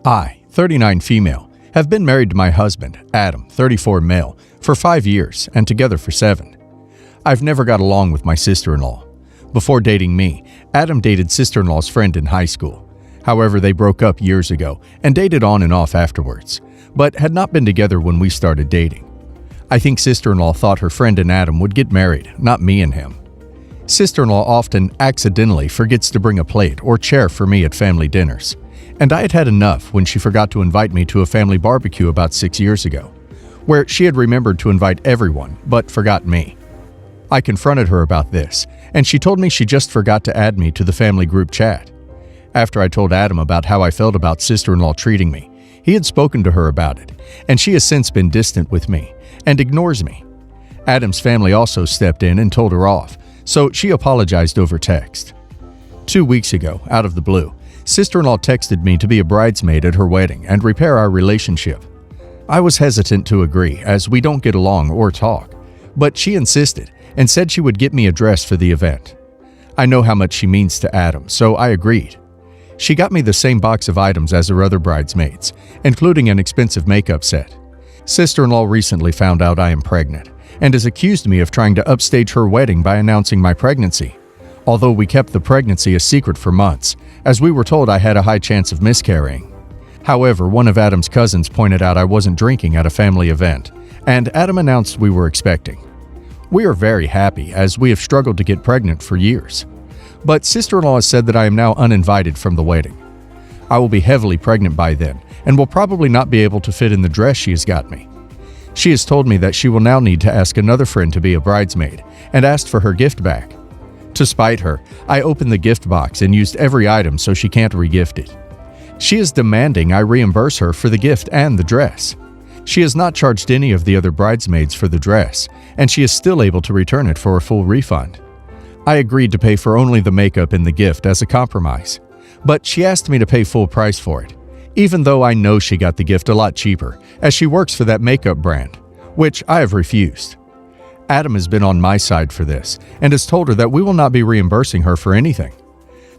I, 39 female, have been married to my husband, Adam, 34 male, for 5 years and together for 7. I've never got along with my sister-in-law. Before dating me, Adam dated sister-in-law's friend in high school. However, they broke up years ago and dated on and off afterwards, but had not been together when we started dating. I think sister-in-law thought her friend and Adam would get married, not me and him. Sister-in-law often accidentally forgets to bring a plate or chair for me at family dinners, and I had had enough when she forgot to invite me to a family barbecue about 6 years ago, where she had remembered to invite everyone but forgot me. I confronted her about this, and she told me she just forgot to add me to the family group chat. After I told Adam about how I felt about sister-in-law treating me, he had spoken to her about it, and she has since been distant with me and ignores me. Adam's family also stepped in and told her off, so she apologized over text. 2 weeks ago, out of the blue, sister-in-law texted me to be a bridesmaid at her wedding and repair our relationship. I was hesitant to agree, as we don't get along or talk, but she insisted and said she would get me a dress for the event. I know how much she means to Adam, so I agreed. She got me the same box of items as her other bridesmaids, including an expensive makeup set. Sister-in-law recently found out I am pregnant and has accused me of trying to upstage her wedding by announcing my pregnancy, although we kept the pregnancy a secret for months, as we were told I had a high chance of miscarrying. However, one of Adam's cousins pointed out I wasn't drinking at a family event, and Adam announced we were expecting. We are very happy, as we have struggled to get pregnant for years. But sister-in-law has said that I am now uninvited from the wedding. I will be heavily pregnant by then, and will probably not be able to fit in the dress she has got me. She has told me that she will now need to ask another friend to be a bridesmaid, and asked for her gift back. To spite her, I opened the gift box and used every item so she can't re-gift it. She is demanding I reimburse her for the gift and the dress. She has not charged any of the other bridesmaids for the dress, and she is still able to return it for a full refund. I agreed to pay for only the makeup and the gift as a compromise, but she asked me to pay full price for it, even though I know she got the gift a lot cheaper, as she works for that makeup brand, which I have refused. Adam has been on my side for this, and has told her that we will not be reimbursing her for anything.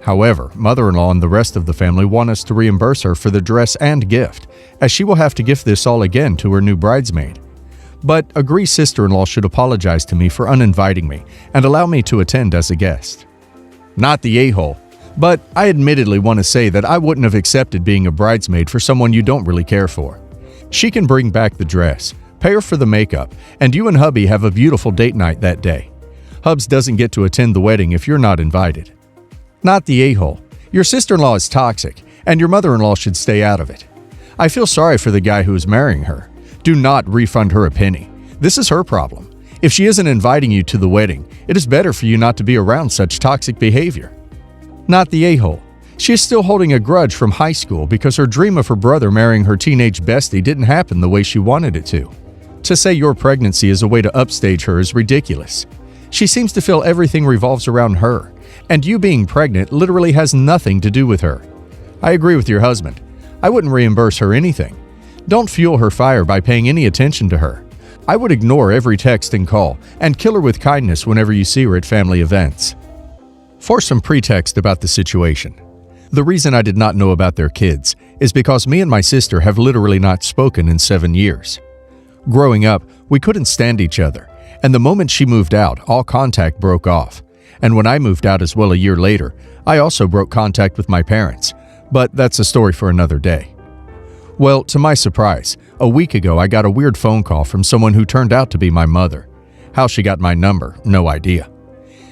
However, mother-in-law and the rest of the family want us to reimburse her for the dress and gift, as she will have to gift this all again to her new bridesmaid. But agree sister-in-law should apologize to me for uninviting me and allow me to attend as a guest. Not the a-hole, but I admittedly want to say that I wouldn't have accepted being a bridesmaid for someone you don't really care for. She can bring back the dress, pay her for the makeup, and you and hubby have a beautiful date night that day. Hubs doesn't get to attend the wedding if you're not invited. Not the a-hole. Your sister-in-law is toxic, and your mother-in-law should stay out of it. I feel sorry for the guy who is marrying her. Do not refund her a penny. This is her problem. If she isn't inviting you to the wedding, it is better for you not to be around such toxic behavior. Not the a-hole. She is still holding a grudge from high school because her dream of her brother marrying her teenage bestie didn't happen the way she wanted it to. To say your pregnancy is a way to upstage her is ridiculous. She seems to feel everything revolves around her, and you being pregnant literally has nothing to do with her. I agree with your husband. I wouldn't reimburse her anything. Don't fuel her fire by paying any attention to her. I would ignore every text and call, and kill her with kindness whenever you see her at family events. For some pretext about the situation. The reason I did not know about their kids is because me and my sister have literally not spoken in 7 years. Growing up, we couldn't stand each other, and the moment she moved out, all contact broke off. And when I moved out as well a year later, I also broke contact with my parents, but that's a story for another day. Well, to my surprise, a week ago I got a weird phone call from someone who turned out to be my mother. How she got my number, no idea.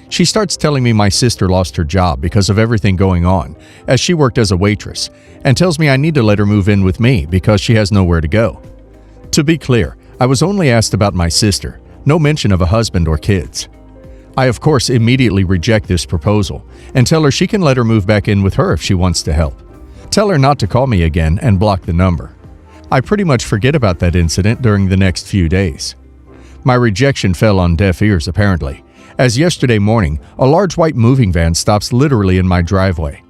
She starts telling me my sister lost her job because of everything going on, as she worked as a waitress, and tells me I need to let her move in with me because she has nowhere to go. To be clear, I was only asked about my sister, no mention of a husband or kids. I of course immediately reject this proposal and tell her she can let her move back in with her if she wants to help. Tell her not to call me again and block the number. I pretty much forget about that incident during the next few days. My rejection fell on deaf ears apparently, as yesterday morning a large white moving van stops literally in my driveway.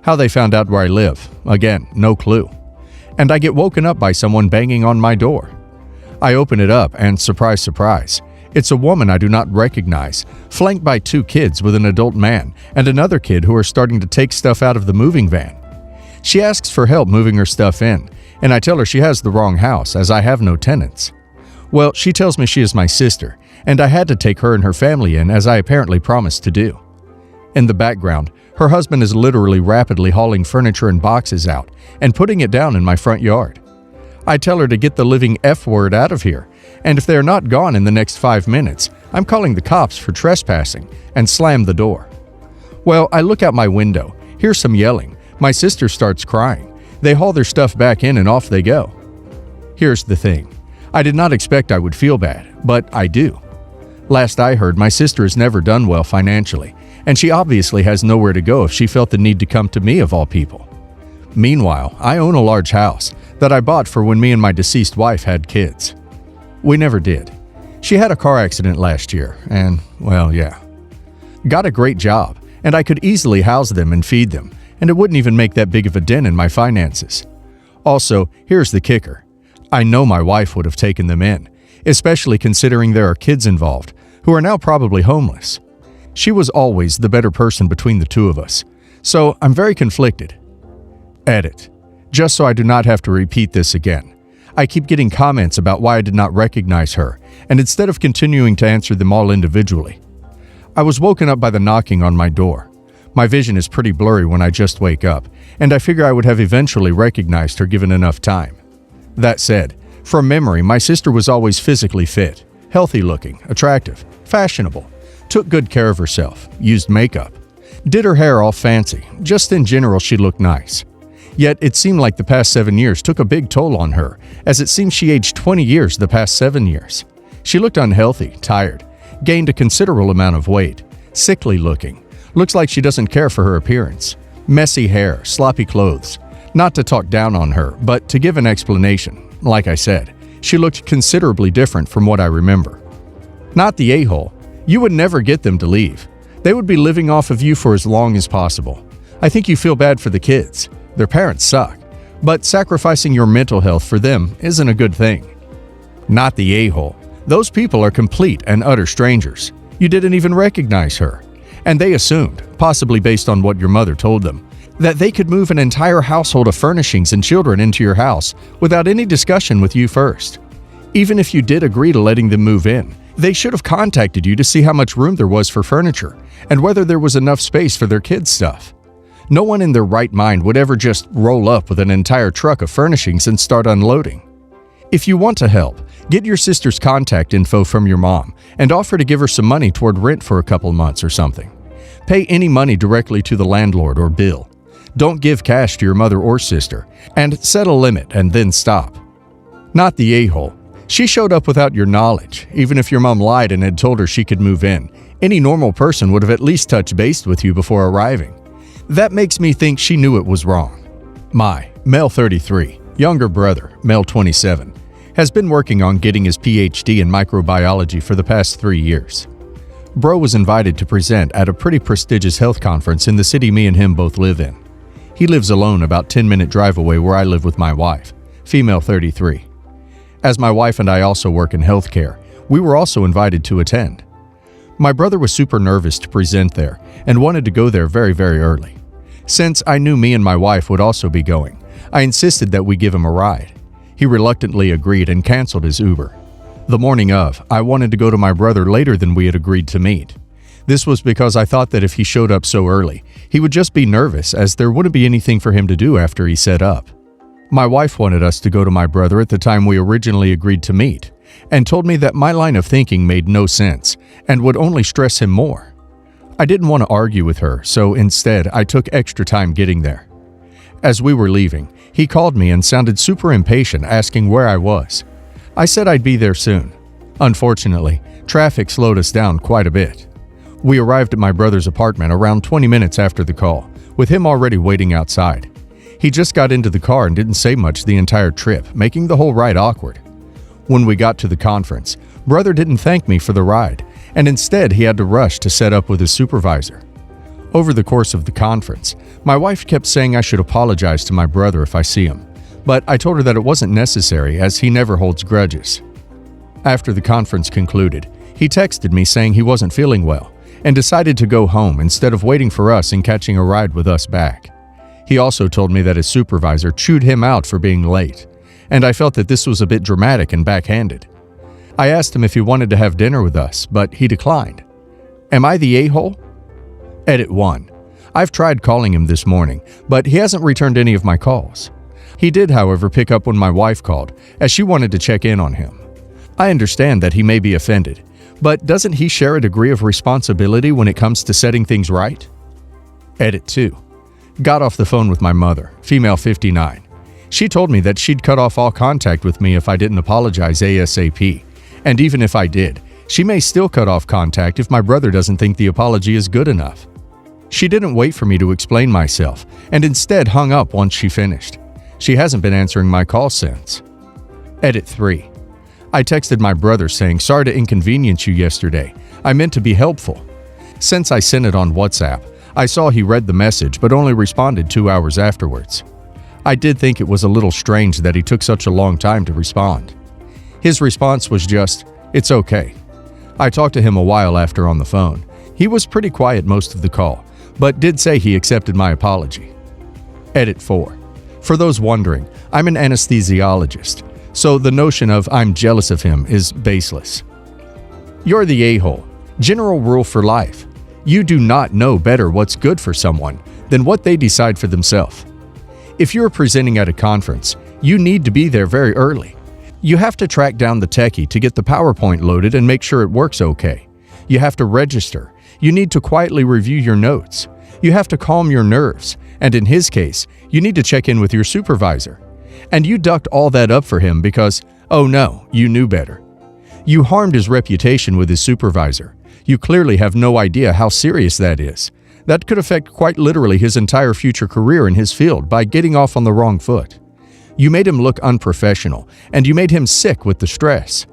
How they found out where I live, again, no clue. And I get woken up by someone banging on my door. I open it up and surprise, surprise, it's a woman I do not recognize, flanked by 2 kids with an adult man and another kid who are starting to take stuff out of the moving van. She asks for help moving her stuff in, and I tell her she has the wrong house as I have no tenants. Well, she tells me she is my sister, and I had to take her and her family in as I apparently promised to do. In the background, her husband is literally rapidly hauling furniture and boxes out and putting it down in my front yard. I tell her to get the living F word out of here, and if they are not gone in the next 5 minutes, I'm calling the cops for trespassing, and slam the door. Well, I look out my window, hear some yelling, my sister starts crying. They haul their stuff back in and off they go. Here's the thing. I did not expect I would feel bad, but I do. Last I heard, my sister has never done well financially, and she obviously has nowhere to go if she felt the need to come to me of all people. Meanwhile, I own a large house that I bought for when me and my deceased wife had kids. We never did. She had a car accident last year, and, well, yeah. Got a great job, and I could easily house them and feed them, and it wouldn't even make that big of a dent in my finances. Also, here's the kicker. I know my wife would have taken them in, especially considering there are kids involved, who are now probably homeless. She was always the better person between the two of us, so I'm very conflicted. Edit. Just so I do not have to repeat this again. I keep getting comments about why I did not recognize her, and instead of continuing to answer them all individually. I was woken up by the knocking on my door. My vision is pretty blurry when I just wake up, and I figure I would have eventually recognized her given enough time. That said, from memory, my sister was always physically fit, healthy looking, attractive, fashionable, took good care of herself, used makeup, did her hair all fancy, just in general she looked nice. Yet it seemed like the past 7 years took a big toll on her, as it seems she aged 20 years the past 7 years. She looked unhealthy, tired, gained a considerable amount of weight, sickly looking, looks like she doesn't care for her appearance, messy hair, sloppy clothes. Not to talk down on her, but to give an explanation, like I said, she looked considerably different from what I remember. Not the a-hole. You would never get them to leave. They would be living off of you for as long as possible. I think you feel bad for the kids. Their parents suck. But sacrificing your mental health for them isn't a good thing. Not the a-hole. Those people are complete and utter strangers. You didn't even recognize her. And they assumed, possibly based on what your mother told them, that they could move an entire household of furnishings and children into your house without any discussion with you first. Even if you did agree to letting them move in, they should have contacted you to see how much room there was for furniture and whether there was enough space for their kids' stuff. No one in their right mind would ever just roll up with an entire truck of furnishings and start unloading. If you want to help, get your sister's contact info from your mom and offer to give her some money toward rent for a couple months or something. Pay any money directly to the landlord or bill. Don't give cash to your mother or sister, and set a limit and then stop. Not the a-hole. She showed up without your knowledge, even if your mom lied and had told her she could move in. Any normal person would have at least touched base with you before arriving. That makes me think she knew it was wrong. My, male 33, younger brother, male 27, has been working on getting his PhD in microbiology for the past 3 years. Bro was invited to present at a pretty prestigious health conference in the city me and him both live in. He lives alone about 10-minute drive away where I live with my wife, female 33. As my wife and I also work in healthcare, we were also invited to attend. My brother was super nervous to present there and wanted to go there very, very early. Since I knew me and my wife would also be going, I insisted that we give him a ride. He reluctantly agreed and canceled his Uber. The morning of, I wanted to go to my brother later than we had agreed to meet. This was because I thought that if he showed up so early, he would just be nervous as there wouldn't be anything for him to do after he set up. My wife wanted us to go to my brother at the time we originally agreed to meet, and told me that my line of thinking made no sense and would only stress him more. I didn't want to argue with her, so instead I took extra time getting there. As we were leaving, he called me and sounded super impatient, asking where I was. I said I'd be there soon. Unfortunately, traffic slowed us down quite a bit. We arrived at my brother's apartment around 20 minutes after the call, with him already waiting outside. He just got into the car and didn't say much the entire trip, making the whole ride awkward. When we got to the conference, brother didn't thank me for the ride, and instead he had to rush to set up with his supervisor. Over the course of the conference, my wife kept saying I should apologize to my brother if I see him, but I told her that it wasn't necessary as he never holds grudges. After the conference concluded, he texted me saying he wasn't feeling well and decided to go home instead of waiting for us and catching a ride with us back. He also told me that his supervisor chewed him out for being late, and I felt that this was a bit dramatic and backhanded. I asked him if he wanted to have dinner with us, but he declined. Am I the a-hole? Edit 1. I've tried calling him this morning, but he hasn't returned any of my calls. He did, however, pick up when my wife called, as she wanted to check in on him. I understand that he may be offended, but doesn't he share a degree of responsibility when it comes to setting things right? Edit 2. Got off the phone with my mother, female 59. She told me that she'd cut off all contact with me if I didn't apologize ASAP, and even if I did, she may still cut off contact if my brother doesn't think the apology is good enough. She didn't wait for me to explain myself, and instead hung up once she finished. She hasn't been answering my calls since. Edit 3. I texted my brother saying, "Sorry to inconvenience you yesterday. I meant to be helpful." Since I sent it on WhatsApp, I saw he read the message but only responded 2 hours afterwards. I did think it was a little strange that he took such a long time to respond. His response was just, "It's okay." I talked to him a while after on the phone. He was pretty quiet most of the call, but did say he accepted my apology. Edit 4. For those wondering, I'm an anesthesiologist, so the notion of I'm jealous of him is baseless. You're the a-hole. General rule for life. You do not know better what's good for someone than what they decide for themselves. If you're presenting at a conference, you need to be there very early. You have to track down the techie to get the PowerPoint loaded and make sure it works okay. You have to register. You need to quietly review your notes. You have to calm your nerves, and in his case, you need to check in with your supervisor. And you ducked all that up for him because, oh no, you knew better. You harmed his reputation with his supervisor. You clearly have no idea how serious that is. That could affect quite literally his entire future career in his field by getting off on the wrong foot. You made him look unprofessional, and you made him sick with the stress.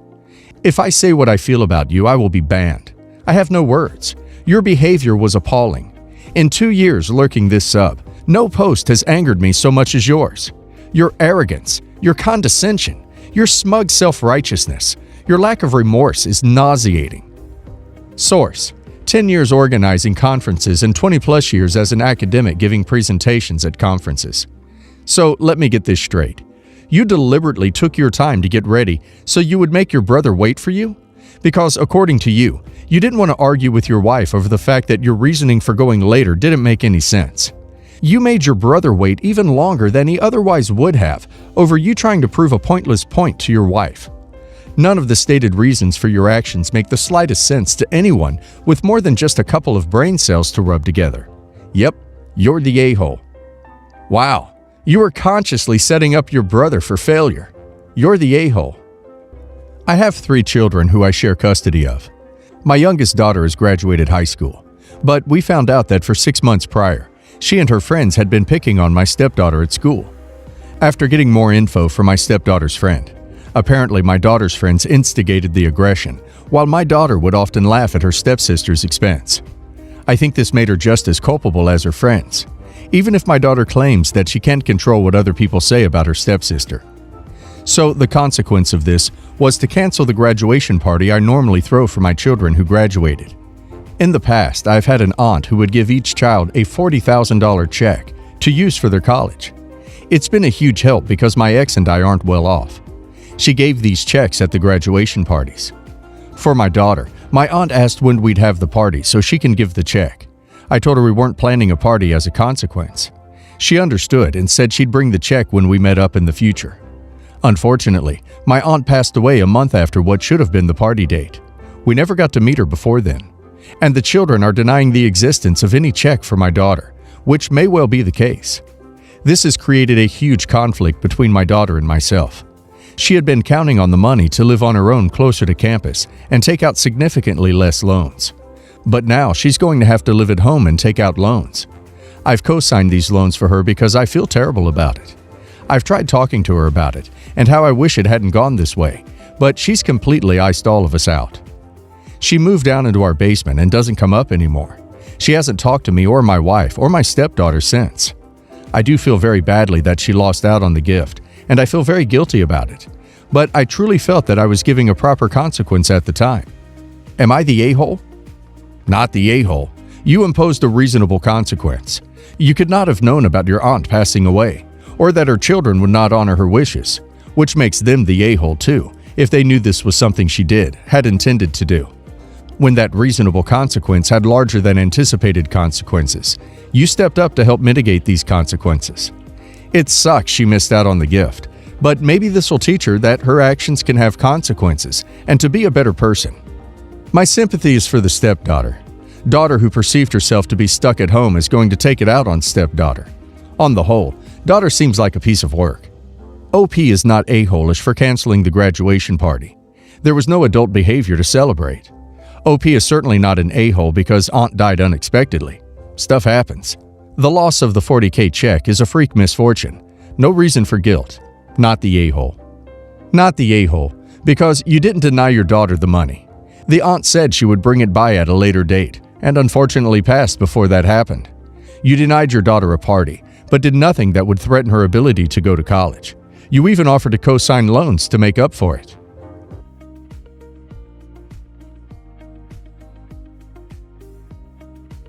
If I say what I feel about you, I will be banned. I have no words. Your behavior was appalling. In 2 years lurking this sub, no post has angered me so much as yours. Your arrogance, your condescension, your smug self-righteousness, your lack of remorse is nauseating. Source: 10 years organizing conferences and 20-plus years as an academic giving presentations at conferences. So let me get this straight. You deliberately took your time to get ready so you would make your brother wait for you? Because according to you, you didn't want to argue with your wife over the fact that your reasoning for going later didn't make any sense. You made your brother wait even longer than he otherwise would have over you trying to prove a pointless point to your wife. None of the stated reasons for your actions make the slightest sense to anyone with more than just a couple of brain cells to rub together. Yep, you're the a-hole. Wow, you were consciously setting up your brother for failure. You're the a-hole. I have 3 children who I share custody of. My youngest daughter has graduated high school, but we found out that for 6 months prior, she and her friends had been picking on my stepdaughter at school. After getting more info from my stepdaughter's friend, apparently my daughter's friends instigated the aggression, while my daughter would often laugh at her stepsister's expense. I think this made her just as culpable as her friends, even if my daughter claims that she can't control what other people say about her stepsister. So the consequence of this was to cancel the graduation party I normally throw for my children who graduated. In the past, I've had an aunt who would give each child a $40,000 check to use for their college. It's been a huge help because my ex and I aren't well off. She gave these checks at the graduation parties. For my daughter, my aunt asked when we'd have the party so she can give the check. I told her we weren't planning a party as a consequence. She understood and said she'd bring the check when we met up in the future. Unfortunately, my aunt passed away a month after what should have been the party date. We never got to meet her before then. And the children are denying the existence of any check for my daughter, which may well be the case. This has created a huge conflict between my daughter and myself. She had been counting on the money to live on her own closer to campus and take out significantly less loans. But now she's going to have to live at home and take out loans. I've co-signed these loans for her because I feel terrible about it. I've tried talking to her about it and how I wish it hadn't gone this way, but she's completely iced all of us out. She moved down into our basement and doesn't come up anymore. She hasn't talked to me or my wife or my stepdaughter since. I do feel very badly that she lost out on the gift, and I feel very guilty about it. But I truly felt that I was giving a proper consequence at the time. Am I the a-hole? Not the a-hole. You imposed a reasonable consequence. You could not have known about your aunt passing away, or that her children would not honor her wishes, which makes them the a-hole too, if they knew this was something she had intended to do. When that reasonable consequence had larger than anticipated consequences, you stepped up to help mitigate these consequences. It sucks she missed out on the gift, but maybe this will teach her that her actions can have consequences and to be a better person. My sympathy is for the stepdaughter. Daughter who perceived herself to be stuck at home is going to take it out on stepdaughter. On the whole, daughter seems like a piece of work. OP is not a-hole-ish for canceling the graduation party. There was no adult behavior to celebrate. OP is certainly not an a-hole because aunt died unexpectedly. Stuff happens. The loss of the $40K check is a freak misfortune. No reason for guilt. Not the a-hole. Not the a-hole, because you didn't deny your daughter the money. The aunt said she would bring it by at a later date, and unfortunately passed before that happened. You denied your daughter a party, but did nothing that would threaten her ability to go to college. You even offered to co-sign loans to make up for it.